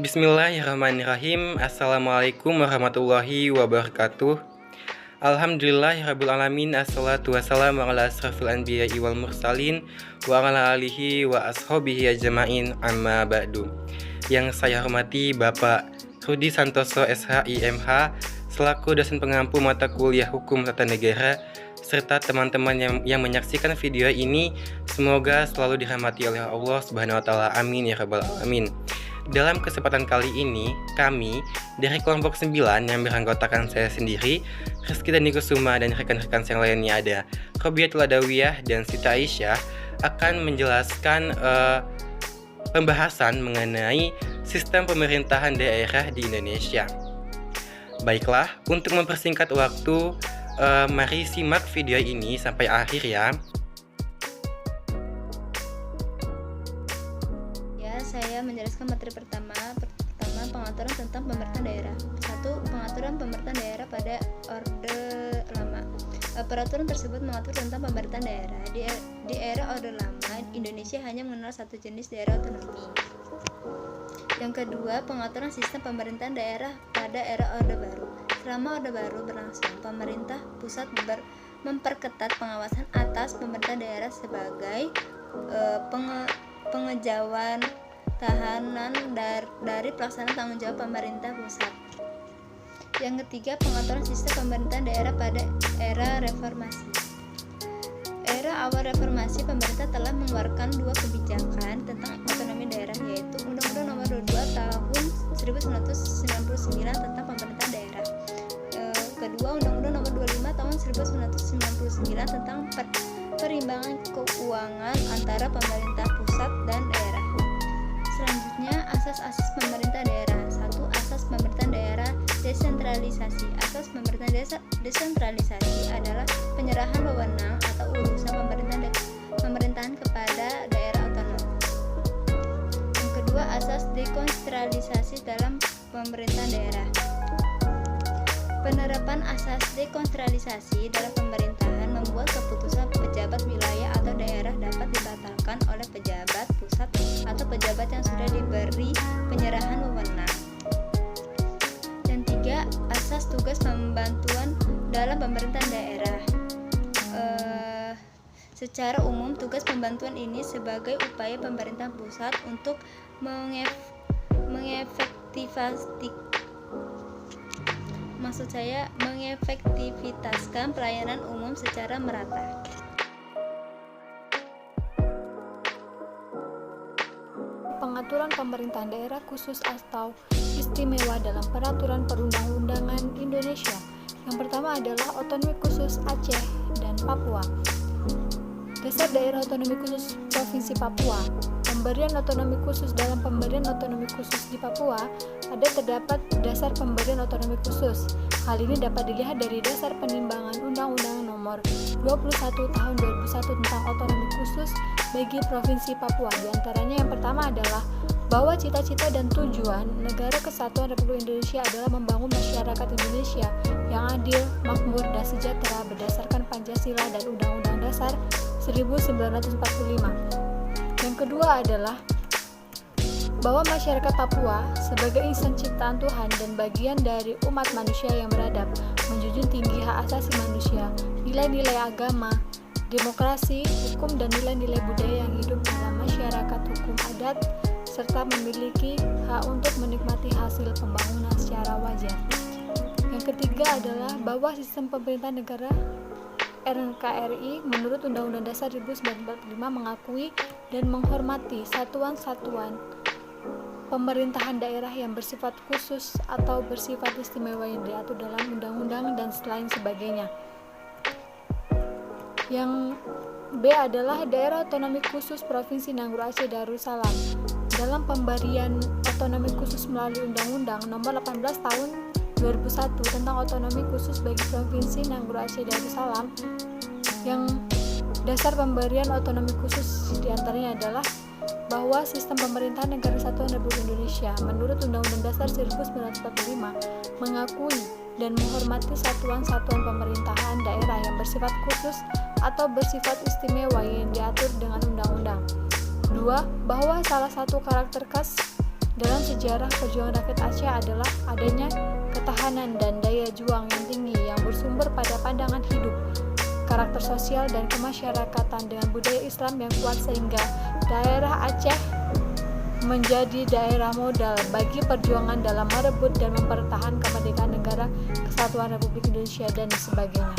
Bismillahirrahmanirrahim. Assalamualaikum warahmatullahi wabarakatuh. Alhamdulillahirabbil alamin. Assalatu wassalamu ala asrofil anbiya'i wal mursalin wa ala alihi wa ashabihi ajma'in, amma ba'du. Yang saya hormati Bapak Rudi Santoso SHIMH selaku dosen pengampu mata kuliah Hukum Tata Negara, serta teman-teman yang menyaksikan video ini, semoga selalu dirahmati oleh Allah Subhanahu wa taala. Amin ya rabbal alamin. Dalam kesempatan kali ini, kami dari kelompok 9 yang beranggotakan saya sendiri, Rizky Dani Kusuma, dan rekan-rekan yang lainnya ada Robiatul Adawiyah dan Sita Aisyah, akan menjelaskan pembahasan mengenai sistem pemerintahan daerah di Indonesia. Baiklah, untuk mempersingkat waktu, mari simak video ini sampai akhir ya. Saya menjelaskan materi pertama, pengaturan tentang pemerintahan daerah. 1. Pengaturan pemerintahan daerah pada Orde Lama. Peraturan tersebut mengatur tentang pemerintahan daerah. Di era Orde Lama, Indonesia hanya mengenal satu jenis daerah otonomi. Yang kedua, pengaturan sistem pemerintahan daerah pada era Orde Baru. Selama Orde Baru berlangsung, pemerintah pusat memperketat pengawasan atas pemerintahan daerah sebagai pengejauhan tahanan dari pelaksanaan tanggung jawab pemerintah pusat. Yang ketiga, pengaturan sistem pemerintahan daerah pada era reformasi. Era awal reformasi, pemerintah telah mengeluarkan 2 kebijakan tentang otonomi daerah, yaitu Undang-Undang Nomor 22 Tahun 1999 tentang pemerintahan daerah. Kedua, Undang-Undang Nomor 25 Tahun 1999 tentang perimbangan keuangan antara pemerintah pusat dan daerah. Selanjutnya, asas-asas pemerintah daerah. 1. Asas pemerintahan daerah desentralisasi. Asas pemerintahan desentralisasi adalah penyerahan wewenang atau urusan pemerintahan kepada daerah otonom. Yang kedua, asas dekonsentralisasi dalam pemerintahan daerah. Penerapan asas dekonsentralisasi dalam pemerintahan membuat keputusan pejabat wilayah atau daerah dapat dibatalkan oleh pejabat pusat atau pejabat yang sudah diberi penyerahan wewenang. Dan 3. Asas tugas pembantuan dalam pemerintahan daerah. Secara umum, tugas pembantuan ini sebagai upaya pemerintah pusat untuk mengefektivitaskan pelayanan umum secara merata. Pengaturan pemerintahan daerah khusus atau istimewa dalam peraturan perundang-undangan Indonesia. Yang pertama adalah otonomi khusus Aceh dan Papua. Dasar daerah otonomi khusus Provinsi Papua. Pemberian otonomi khusus. Dalam pemberian otonomi khusus di Papua terdapat dasar pemberian otonomi khusus. Hal ini dapat dilihat dari dasar penimbangan Undang-Undang Nomor 21 Tahun 2001 tentang otonomi khusus bagi Provinsi Papua. Di antaranya yang pertama adalah bahwa cita-cita dan tujuan Negara Kesatuan Republik Indonesia adalah membangun masyarakat Indonesia yang adil, makmur, dan sejahtera berdasarkan Pancasila dan Undang-Undang Dasar 1945. Yang kedua adalah bahwa masyarakat Papua sebagai insan ciptaan Tuhan dan bagian dari umat manusia yang beradab, menjunjung tinggi hak asasi manusia, nilai-nilai agama, demokrasi, hukum, dan nilai-nilai budaya yang hidup dalam masyarakat hukum adat, serta memiliki hak untuk menikmati hasil pembangunan secara wajar. Yang ketiga adalah bahwa sistem pemerintahan negara NKRI menurut Undang-Undang Dasar 1945 mengakui dan menghormati satuan-satuan pemerintahan daerah yang bersifat khusus atau bersifat istimewa yang diatur dalam undang-undang dan lain sebagainya. Yang B adalah daerah otonomi khusus Provinsi Nanggroe Aceh Darussalam. Dalam pemberian otonomi khusus melalui Undang-Undang Nomor 18 Tahun 2001 tentang otonomi khusus bagi Provinsi Nanggroe Aceh Darussalam, yang dasar pemberian otonomi khusus diantaranya adalah bahwa sistem pemerintahan Negara Kesatuan Republik Indonesia menurut Undang-Undang Dasar 1945 mengakui dan menghormati satuan-satuan pemerintahan daerah yang bersifat khusus atau bersifat istimewa yang diatur dengan undang-undang. 2. Bahwa salah satu karakter khas dalam sejarah perjuangan rakyat Aceh adalah adanya ketahanan dan daya juang yang tinggi yang bersumber pada pandangan hidup, karakter sosial dan kemasyarakatan dengan budaya Islam yang kuat sehingga daerah Aceh menjadi daerah modal bagi perjuangan dalam merebut dan mempertahankan kemerdekaan negara Kesatuan Republik Indonesia dan sebagainya.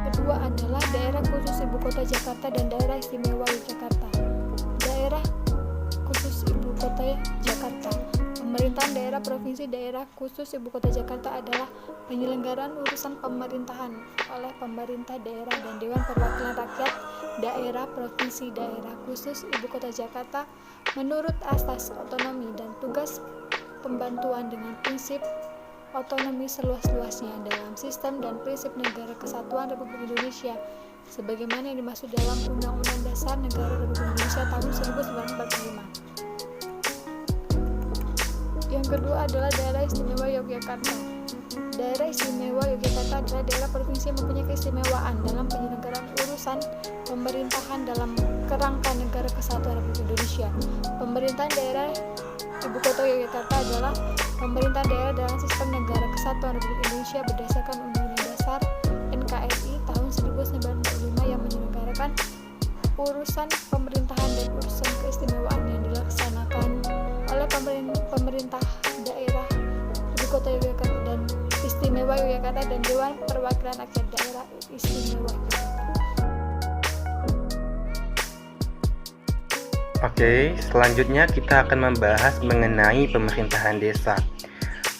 Kedua adalah daerah khusus Ibu Kota Jakarta dan daerah istimewa Yogyakarta. Daerah khusus Ibu Kota Jakarta. Pemerintahan daerah provinsi daerah khusus Ibu Kota Jakarta adalah penyelenggaraan urusan pemerintahan oleh pemerintah daerah dan Dewan Perwakilan Rakyat daerah provinsi daerah khusus Ibu Kota Jakarta menurut asas otonomi dan tugas pembantuan dengan prinsip otonomi seluas-luasnya dalam sistem dan prinsip Negara Kesatuan Republik Indonesia sebagaimana yang dimaksud dalam Undang-Undang Dasar Negara Republik Indonesia tahun 1945. Yang kedua adalah daerah istimewa Yogyakarta. Daerah istimewa Yogyakarta adalah daerah provinsi yang mempunyai keistimewaan dalam penyelenggaraan urusan pemerintahan dalam kerangka Negara Kesatuan Republik Indonesia. Pemerintahan daerah Ibu Kota Yogyakarta adalah pemerintahan daerah dalam sistem Negara Kesatuan Republik Indonesia berdasarkan Undang-Undang Dasar NKRI tahun 1945 yang menyelenggarakan urusan pemerintahan dan urusan keistimewaan yang dilaksanakan oleh pemerintah daerah Ibu Kota Yogyakarta dan Istimewa Yogyakarta dan Dewan Perwakilan Rakyat Daerah Istimewa Yogyakarta. Oke, selanjutnya kita akan membahas mengenai pemerintahan desa.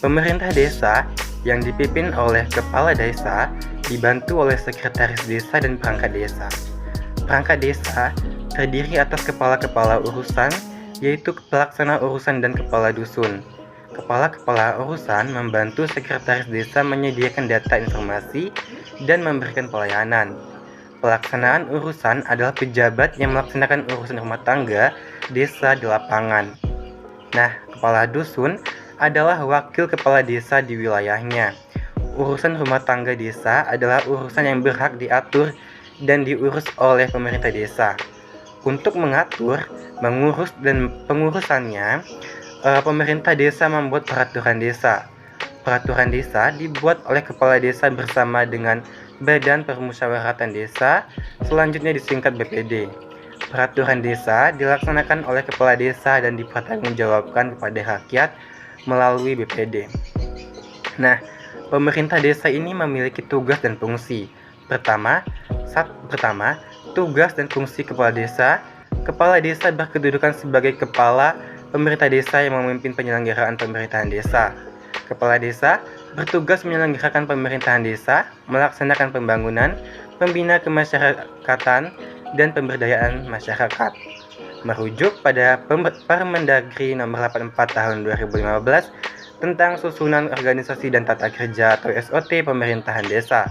Pemerintah desa yang dipimpin oleh kepala desa dibantu oleh sekretaris desa dan perangkat desa. Perangkat desa terdiri atas kepala-kepala urusan, yaitu pelaksana urusan dan kepala dusun. Kepala-kepala urusan membantu sekretaris desa menyediakan data informasi dan memberikan pelayanan. Pelaksanaan urusan adalah pejabat yang melaksanakan urusan rumah tangga desa di lapangan. Nah, kepala dusun adalah wakil kepala desa di wilayahnya. Urusan rumah tangga desa adalah urusan yang berhak diatur dan diurus oleh pemerintah desa. Untuk mengatur, mengurus, dan pengurusannya, pemerintah desa membuat peraturan desa. Peraturan desa dibuat oleh kepala desa bersama dengan Badan Permusyawaratan Desa, selanjutnya disingkat BPD. Peraturan desa dilaksanakan oleh kepala desa dan dipertanggungjawabkan kepada rakyat melalui BPD. Nah, pemerintah desa ini memiliki tugas dan fungsi. Pertama, tugas dan fungsi kepala desa. Kepala desa berkedudukan sebagai kepala pemerintah desa yang memimpin penyelenggaraan pemerintahan desa. Kepala desa bertugas menyelenggarakan pemerintahan desa, melaksanakan pembangunan, pembina kemasyarakatan, dan pemberdayaan masyarakat. Merujuk pada Permendagri Nomor 84 Tahun 2015 tentang Susunan Organisasi dan Tata Kerja atau SOT Pemerintahan Desa.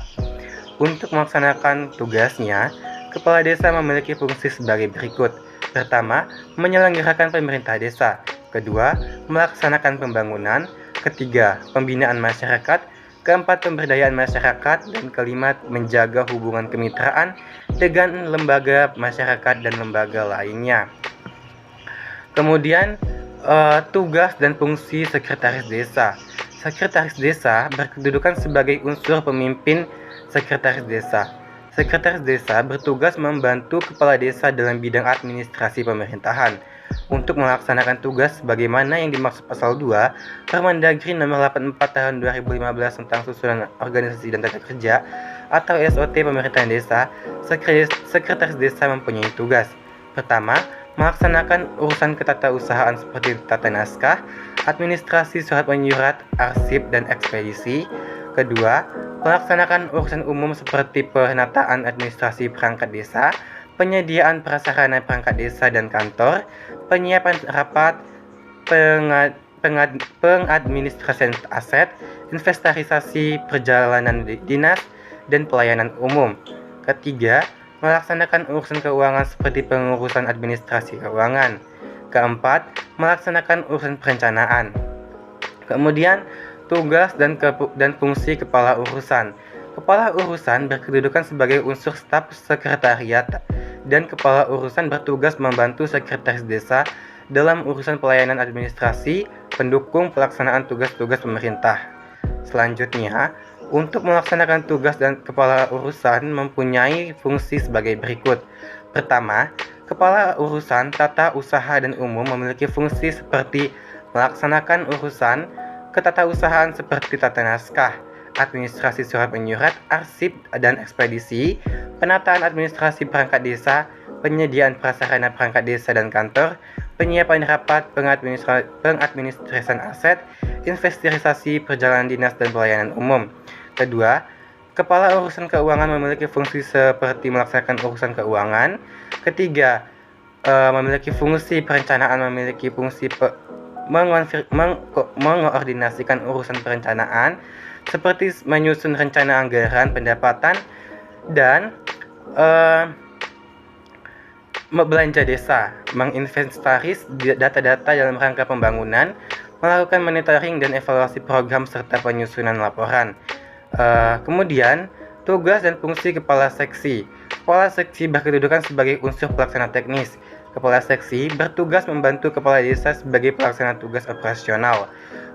Untuk melaksanakan tugasnya, kepala desa memiliki fungsi sebagai berikut. Pertama, menyelenggarakan pemerintah desa. Kedua, melaksanakan pembangunan. Ketiga, pembinaan masyarakat. Keempat, pemberdayaan masyarakat. Dan kelima, menjaga hubungan kemitraan dengan lembaga masyarakat dan lembaga lainnya. Kemudian, tugas dan fungsi sekretaris desa. Sekretaris desa berkedudukan sebagai unsur pemimpin sekretaris desa. Sekretaris desa bertugas membantu kepala desa dalam bidang administrasi pemerintahan untuk melaksanakan tugas sebagaimana yang dimaksud pasal 2 Permendagri Nomor 84 Tahun 2015 tentang Susunan Organisasi dan Tata Kerja atau SOT Pemerintahan Desa. Sekretaris desa mempunyai tugas. Pertama, melaksanakan urusan ketatausahaan seperti tata naskah, administrasi surat menyurat, arsip, dan ekspedisi. Kedua, melaksanakan urusan umum seperti penataan administrasi perangkat desa, penyediaan prasarana perangkat desa dan kantor, penyiapan rapat, pengadministrasian aset, inventarisasi perjalanan dinas, dan pelayanan umum. Ketiga, melaksanakan urusan keuangan seperti pengurusan administrasi keuangan. Keempat, melaksanakan urusan perencanaan. Kemudian, tugas dan fungsi kepala urusan. Kepala urusan berkedudukan sebagai unsur staf sekretariat dan kepala urusan bertugas membantu sekretaris desa dalam urusan pelayanan administrasi, pendukung pelaksanaan tugas-tugas pemerintah. Selanjutnya, untuk melaksanakan tugas dan kepala urusan mempunyai fungsi sebagai berikut. Pertama, kepala urusan tata usaha dan umum memiliki fungsi seperti melaksanakan urusan ketatausahaan seperti tata naskah, administrasi surat menyurat, arsip dan ekspedisi, penataan administrasi perangkat desa, penyediaan prasarana perangkat desa dan kantor, penyiapan rapat, pengadministrasian aset, investisasi perjalanan dinas dan pelayanan umum. Kedua, kepala urusan keuangan memiliki fungsi seperti melaksanakan urusan keuangan. Ketiga, memiliki fungsi perencanaan, memiliki fungsi mengkoordinasikan urusan perencanaan seperti menyusun rencana anggaran, pendapatan, dan belanja desa, menginventaris data-data dalam rangka pembangunan, melakukan monitoring dan evaluasi program serta penyusunan laporan. Kemudian, tugas dan fungsi kepala seksi. Kepala seksi berkedudukan sebagai unsur pelaksana teknis. Kepala seksi bertugas membantu kepala desa sebagai pelaksana tugas operasional.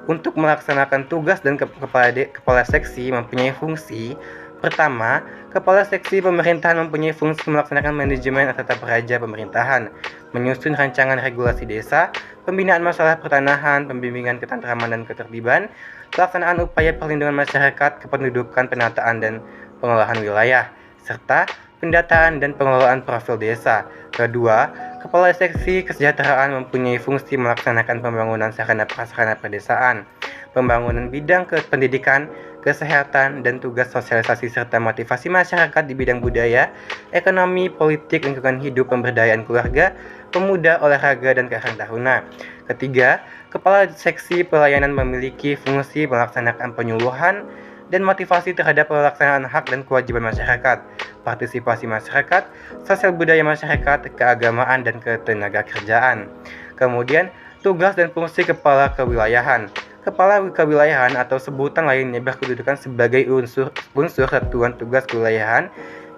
Untuk melaksanakan tugas dan kepala seksi mempunyai fungsi. Pertama, kepala seksi pemerintahan mempunyai fungsi melaksanakan manajemen tata praja pemerintahan, menyusun rancangan regulasi desa, pembinaan masalah pertanahan, pembimbingan ketentraman dan ketertiban, pelaksanaan upaya perlindungan masyarakat, kependudukan, penataan dan pengelolaan wilayah, serta pendataan dan pengelolaan profil desa. Kedua, kepala seksi kesejahteraan mempunyai fungsi melaksanakan pembangunan sarana prasarana pedesaan, pembangunan bidang pendidikan, kesehatan, dan tugas sosialisasi serta motivasi masyarakat di bidang budaya, ekonomi, politik, lingkungan hidup, pemberdayaan keluarga, pemuda, olahraga, dan karang taruna. Ketiga, kepala seksi pelayanan memiliki fungsi melaksanakan penyuluhan dan motivasi terhadap pelaksanaan hak dan kewajiban masyarakat, partisipasi masyarakat, sosial budaya masyarakat, keagamaan, dan ketenagakerjaan. Kemudian, tugas dan fungsi kepala kewilayahan. Kepala kewilayahan atau sebutan lainnya berkedudukan sebagai unsur satuan tugas kewilayahan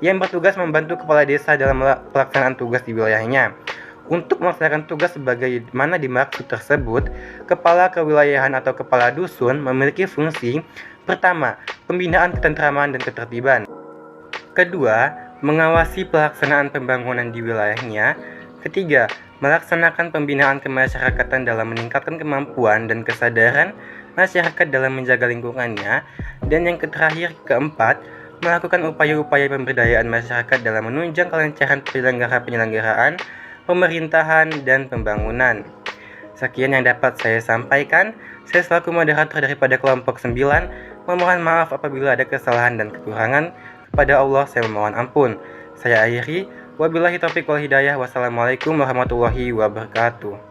yang bertugas membantu kepala desa dalam pelaksanaan tugas di wilayahnya. Untuk melaksanakan tugas sebagaimana dimaksud tersebut, kepala kewilayahan atau kepala dusun memiliki fungsi: pertama, pembinaan ketentraman dan ketertiban. Kedua, mengawasi pelaksanaan pembangunan di wilayahnya. Ketiga, melaksanakan pembinaan kemasyarakatan dalam meningkatkan kemampuan dan kesadaran masyarakat dalam menjaga lingkungannya. Dan yang terakhir, keempat, melakukan upaya-upaya pemberdayaan masyarakat dalam menunjang kelancaran penyelenggaraan, pemerintahan, dan pembangunan. Sekian yang dapat saya sampaikan. Saya selaku moderator daripada kelompok 9, memohon maaf apabila ada kesalahan dan kekurangan. Kepada Allah saya memohon ampun. Saya akhiri. Wabillahi taufiq wal hidayah. Wassalamualaikum warahmatullahi wabarakatuh.